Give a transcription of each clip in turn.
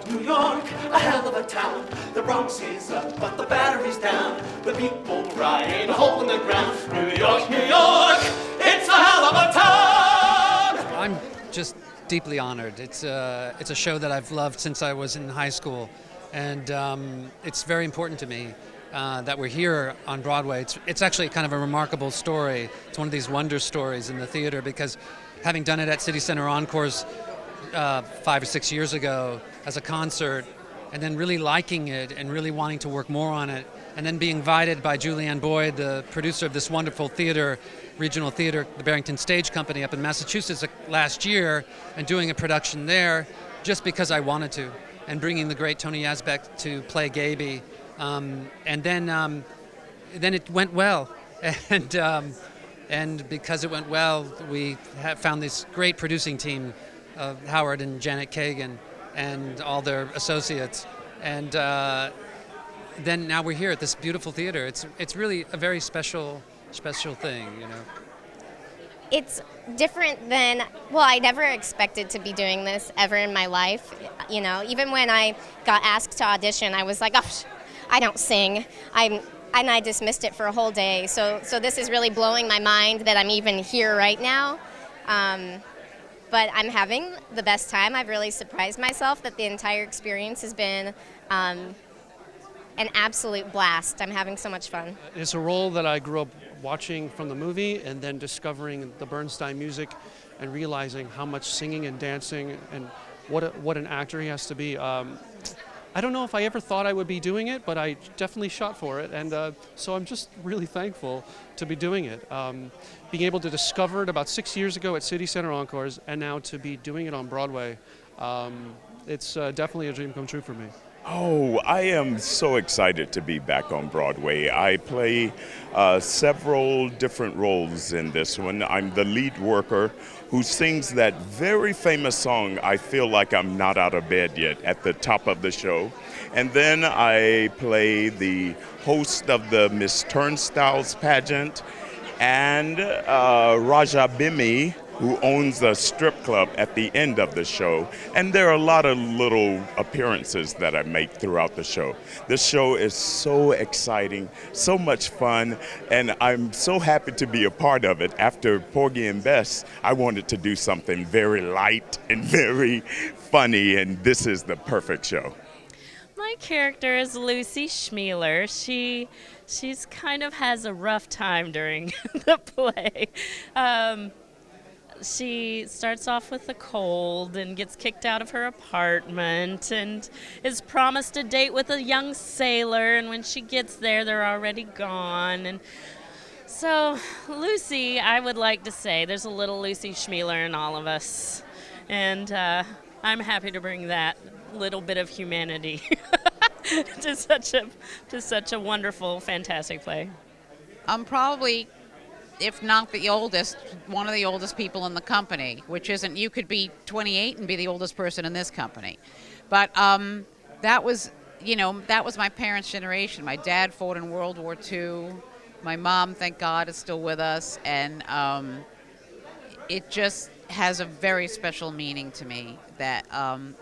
New York, a hell of a town. The Bronx is up, but the Battery's down. The people crying a hole in the ground. New York, it's a hell of a town! I'm just deeply honored. It's a show that I've loved since I was in high school, and it's very important to me that we're here on Broadway. It's actually kind of a remarkable story. It's one of these wonder stories in the theater, because having done it at City Center Encores 5 or 6 years ago as a concert, and then really liking it and really wanting to work more on it, and then being invited by Julianne Boyd, the producer of this wonderful theater, regional theater, the Barrington Stage Company up in Massachusetts last year, and doing a production there just because I wanted to, and bringing the great Tony Yazbeck to play Gaby. And then it went well, and because it went well, we have found this great producing team of Howard and Janet Kagan and all their associates, and then now we're here at this beautiful theater. It's really a very special thing, you know. It's different than, well, I never expected to be doing this ever in my life. You know, even when I got asked to audition, I was like, oh, I don't sing. And I dismissed it for a whole day. So this is really blowing my mind that I'm even here right now. But I'm having the best time. I've really surprised myself that the entire experience has been an absolute blast. I'm having so much fun. It's a role that I grew up watching from the movie, and then discovering the Bernstein music and realizing how much singing and dancing and what an actor he has to be. I don't know if I ever thought I would be doing it, but I definitely shot for it, and so I'm just really thankful to be doing it. Being able to discover it about 6 years ago at City Center Encores, and now to be doing it on Broadway, it's definitely a dream come true for me. Oh, I am so excited to be back on Broadway. I play several different roles in this one. I'm the lead worker who sings that very famous song, I Feel Like I'm Not Out of Bed Yet, at the top of the show. And then I play the host of the Miss Turnstiles pageant, and Raja Bimi, who owns a strip club at the end of the show. And there are a lot of little appearances that I make throughout the show. This show is so exciting, so much fun, and I'm so happy to be a part of it. After Porgy and Bess, I wanted to do something very light and very funny, and this is the perfect show. My character is Lucy Schmeeler. She's kind of has a rough time during the play. She starts off with a cold and gets kicked out of her apartment and is promised a date with a young sailor, and when she gets there, they're already gone. And so Lucy, I would like to say, there's a little Lucy Schmeeler in all of us, and I'm happy to bring that little bit of humanity to such a wonderful, fantastic play. I'm probably, if not the oldest, one of the oldest people in the company, which isn't, you could be 28 and be the oldest person in this company. But that was my parents' generation. My dad fought in World War II. My mom, thank God, is still with us. And it just has a very special meaning to me that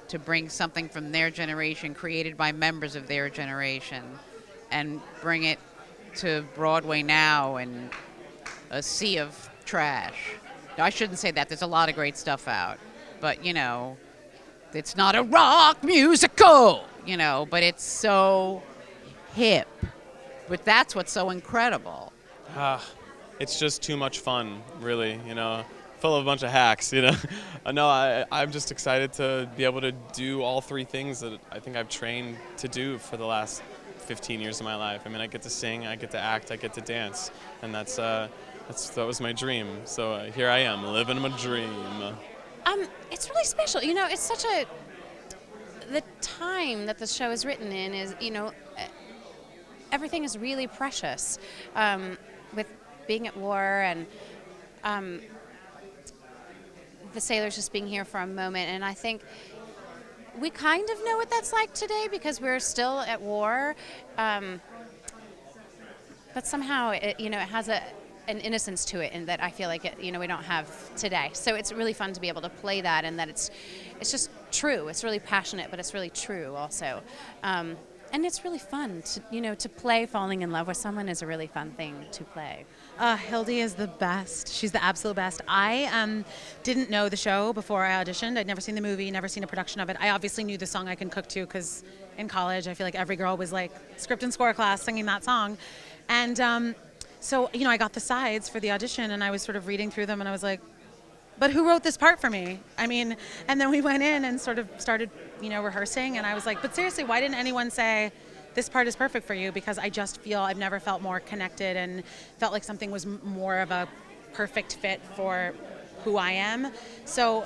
to bring something from their generation, created by members of their generation, and bring it to Broadway now, and a sea of trash. No, I shouldn't say that. There's a lot of great stuff out. But, you know, it's not a rock musical, you know, but it's so hip. But that's what's so incredible. It's just too much fun, really, you know, full of a bunch of hacks, you know. No, I'm just excited to be able to do all three things that I think I've trained to do for the last 15 years of my life. I mean, I get to sing, I get to act, I get to dance, and that was my dream. So here I am, living my dream. It's really special. You know, it's the time that the show is written in is, you know, everything is really precious with being at war, and the sailors just being here for a moment. And I think we kind of know what that's like today because we're still at war. But somehow, it has an innocence to it, and that I feel like we don't have today. So it's really fun to be able to play that, and that it's just true. It's really passionate, but it's really true also. And it's really fun to play falling in love with someone is a really fun thing to play. Hildy is the best. She's the absolute best. I didn't know the show before I auditioned. I'd never seen the movie, never seen a production of it. I obviously knew the song I Can Cook To because in college I feel like every girl was like script and score class singing that song. And so, I got the sides for the audition and I was sort of reading through them and I was like, but who wrote this part for me? I mean, and then we went in and sort of started, rehearsing and I was like, but seriously, why didn't anyone say, this part is perfect for you? Because I just feel I've never felt more connected and felt like something was more of a perfect fit for who I am. So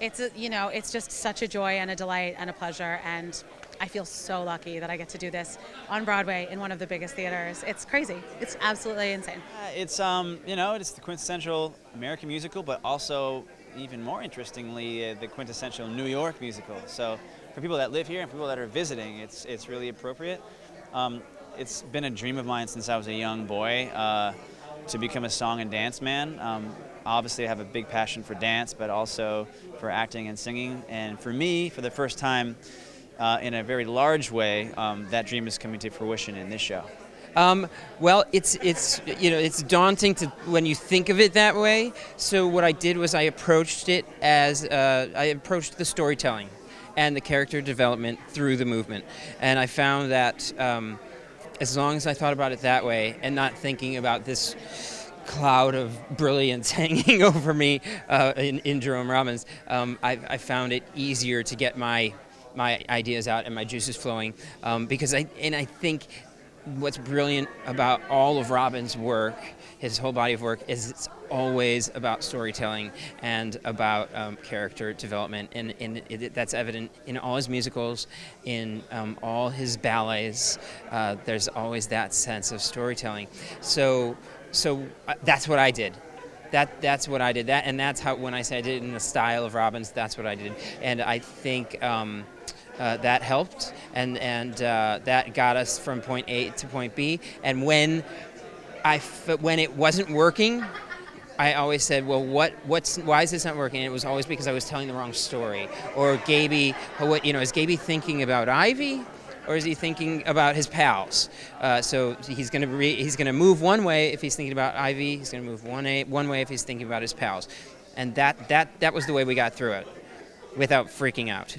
it's just such a joy and a delight and a pleasure, and I feel so lucky that I get to do this on Broadway in one of the biggest theaters. It's crazy. It's absolutely insane. It's it's the quintessential American musical, but also even more interestingly, the quintessential New York musical. So for people that live here and people that are visiting, it's really appropriate. It's been a dream of mine since I was a young boy to become a song and dance man. Obviously, I have a big passion for dance, but also for acting and singing. And for me, for the first time, in a very large way, that dream is coming to fruition in this show. Well, it's daunting when you think of it that way. So what I did was I approached it as I approached the storytelling and the character development through the movement, and I found that as long as I thought about it that way and not thinking about this cloud of brilliance hanging over me in Jerome Robbins, I found it easier to get my ideas out and my juices flowing, because I think what's brilliant about all of Robbins' work, his whole body of work, is it's always about storytelling and about character development, and that's evident in all his musicals, in all his ballets. There's always that sense of storytelling. So that's what I did. That's what I did. And that's how, when I say I did it in the style of Robbins, that's what I did. And I think that helped, and that got us from point A to point B. And when it wasn't working, I always said, well, why is this not working? And it was always because I was telling the wrong story. Or Gaby, is Gaby thinking about Ivy, or is he thinking about his pals? So he's going to move one way if he's thinking about Ivy. He's going to move one way if he's thinking about his pals. And that was the way we got through it, without freaking out.